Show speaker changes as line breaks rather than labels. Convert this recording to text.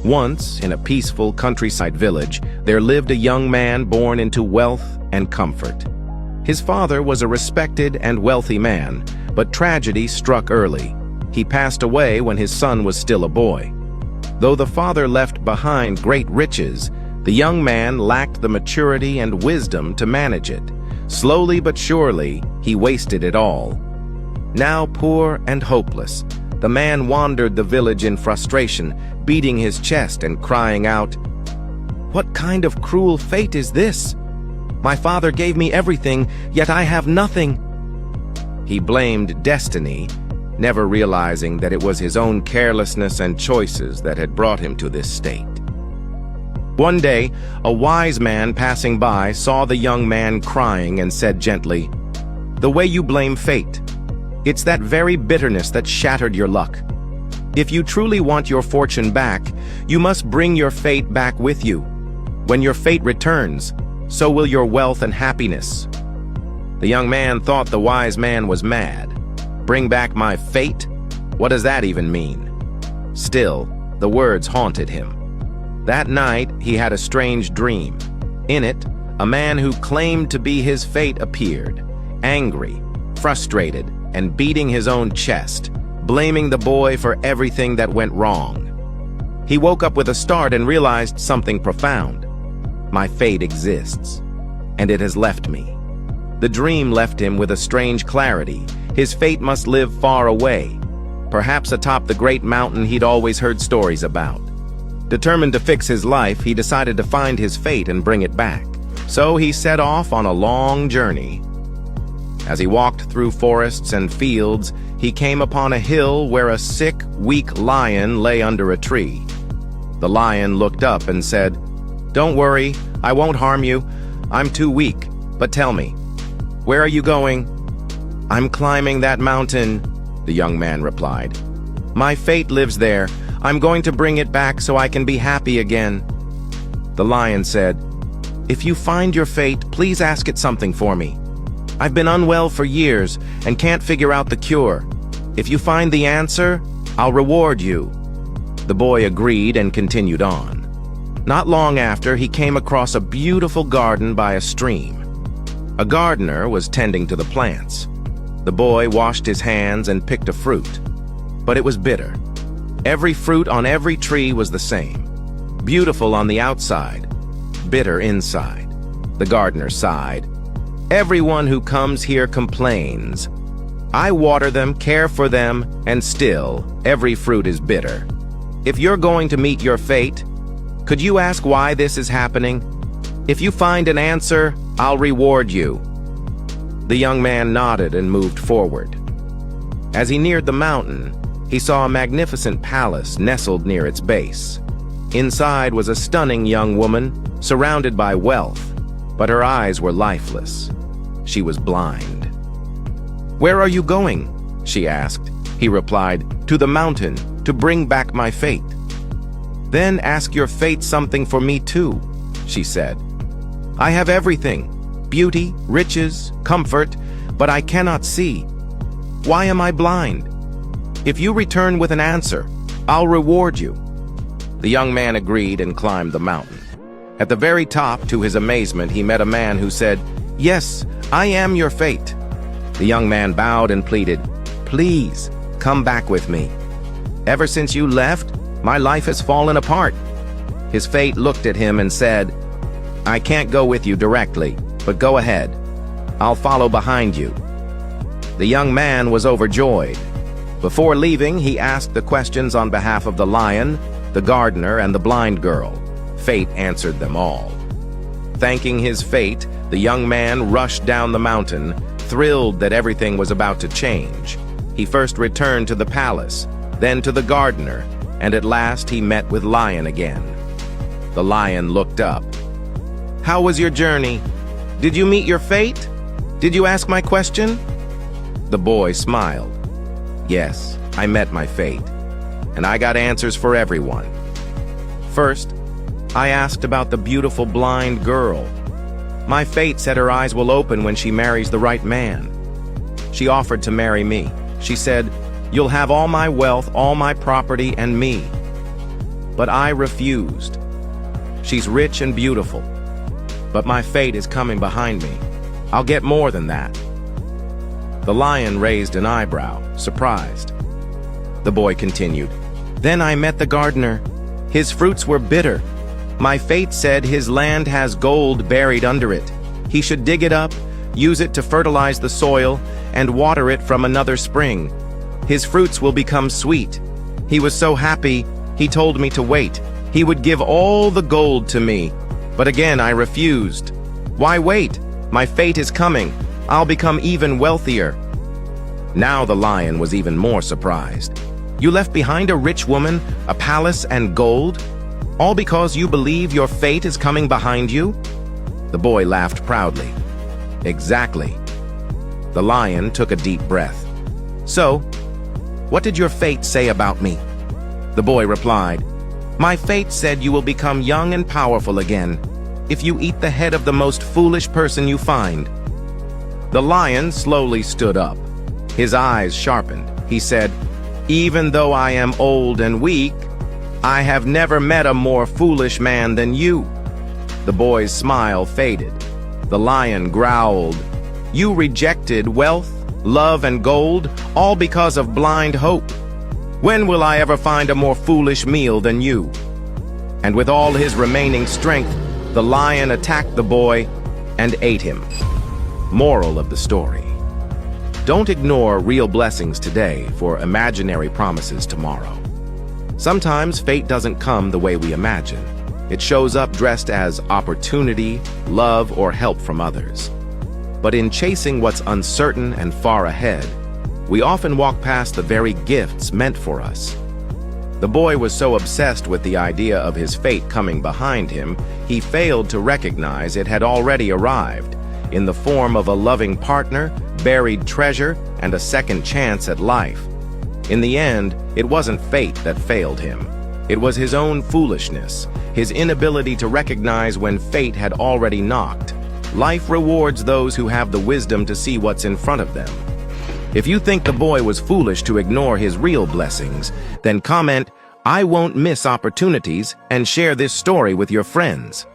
Once, in a peaceful countryside village, there lived a young man born into wealth and comfort. His father was a respected and wealthy man, but tragedy struck early. He passed away when his son was still a boy. Though the father left behind great riches, the young man lacked the maturity and wisdom to manage it. Slowly but surely, he wasted it all. Now poor and hopeless, the man wandered the village in frustration, beating his chest and crying out, "What kind of cruel fate is this? My father gave me everything, yet I have nothing." He blamed destiny, never realizing that it was his own carelessness and choices that had brought him to this state. One day, a wise man passing by saw the young man crying and said gently, "The way you blame fate, it's that very bitterness that shattered your luck. If you truly want your fortune back, you must bring your fate back with you. When your fate returns, so will your wealth and happiness." The young man thought the wise man was mad. Bring back my fate? What does that even mean? Still, the words haunted him. That night, he had a strange dream. In it, a man who claimed to be his fate appeared, angry, frustrated, and beating his own chest, blaming the boy for everything that went wrong. He woke up with a start and realized something profound. My fate exists, and it has left me. The dream left him with a strange clarity. His fate must live far away, perhaps atop the great mountain he'd always heard stories about. Determined to fix his life, he decided to find his fate and bring it back. So he set off on a long journey. As he walked through forests and fields, he came upon a hill where a sick, weak lion lay under a tree. The lion looked up and said, "Don't worry, I won't harm you. I'm too weak, but tell me, where are you going?" "I'm climbing that mountain," the young man replied. "My fate lives there. I'm going to bring it back so I can be happy again." The lion said, "If you find your fate, please ask it something for me. I've been unwell for years and can't figure out the cure. If you find the answer, I'll reward you." The boy agreed and continued on. Not long after, he came across a beautiful garden by a stream. A gardener was tending to the plants. The boy washed his hands and picked a fruit, but it was bitter. Every fruit on every tree was the same. Beautiful on the outside, bitter inside. The gardener sighed. "Everyone who comes here complains. I water them, care for them, and still, every fruit is bitter. If you're going to meet your fate, could you ask why this is happening? If you find an answer, I'll reward you." The young man nodded and moved forward. As he neared the mountain, he saw a magnificent palace nestled near its base. Inside was a stunning young woman, surrounded by wealth, but her eyes were lifeless. She was blind. "Where are you going?" she asked. He replied, "To the mountain, to bring back my fate." "Then ask your fate something for me too," she said. "I have everything, beauty, riches, comfort, but I cannot see. Why am I blind? If you return with an answer, I'll reward you." The young man agreed and climbed the mountain. At the very top, to his amazement, he met a man who said, "Yes, I am your fate." The young man bowed and pleaded, "Please, come back with me. Ever since you left, my life has fallen apart." His fate looked at him and said, "I can't go with you directly, but go ahead. I'll follow behind you." The young man was overjoyed. Before leaving, he asked the questions on behalf of the lion, the gardener, and the blind girl. Fate answered them all. Thanking his fate, the young man rushed down the mountain, thrilled that everything was about to change. He first returned to the palace, then to the gardener, and at last he met with Lion again. The lion looked up. "How was your journey? Did you meet your fate? Did you ask my question?" The boy smiled. "Yes, I met my fate, and I got answers for everyone. First, I asked about the beautiful blind girl. My fate said her eyes will open when she marries the right man. She offered to marry me. She said, 'You'll have all my wealth, all my property, and me.' but I refused. She's rich and beautiful, but my fate is coming behind me. I'll get more than that." The lion raised an eyebrow, surprised. The boy continued, "Then I met the gardener. His fruits were bitter. My fate said his land has gold buried under it. He should dig it up, use it to fertilize the soil, and water it from another spring. His fruits will become sweet. He was so happy, he told me to wait. He would give all the gold to me. But again, I refused. Why wait? My fate is coming. I'll become even wealthier." Now the lion was even more surprised. "You left behind a rich woman, a palace, and gold? All because you believe your fate is coming behind you?" The boy laughed proudly. "Exactly." The lion took a deep breath. "So, what did your fate say about me?" The boy replied, "My fate said you will become young and powerful again if you eat the head of the most foolish person you find." The lion slowly stood up. His eyes sharpened. He said, "Even though I am old and weak, I have never met a more foolish man than you." The boy's smile faded. The lion growled, "You rejected wealth, love, and gold, all because of blind hope. When will I ever find a more foolish meal than you?" And with all his remaining strength, the lion attacked the boy and ate him. Moral of the story: don't ignore real blessings today for imaginary promises tomorrow. Sometimes fate doesn't come the way we imagine. It shows up dressed as opportunity, love, or help from others. But in chasing what's uncertain and far ahead, we often walk past the very gifts meant for us. The boy was so obsessed with the idea of his fate coming behind him, he failed to recognize it had already arrived, in the form of a loving partner, buried treasure, and a second chance at life. In the end, it wasn't fate that failed him. It was his own foolishness, his inability to recognize when fate had already knocked. Life rewards those who have the wisdom to see what's in front of them. If you think the boy was foolish to ignore his real blessings, then comment, "I won't miss opportunities," and share this story with your friends.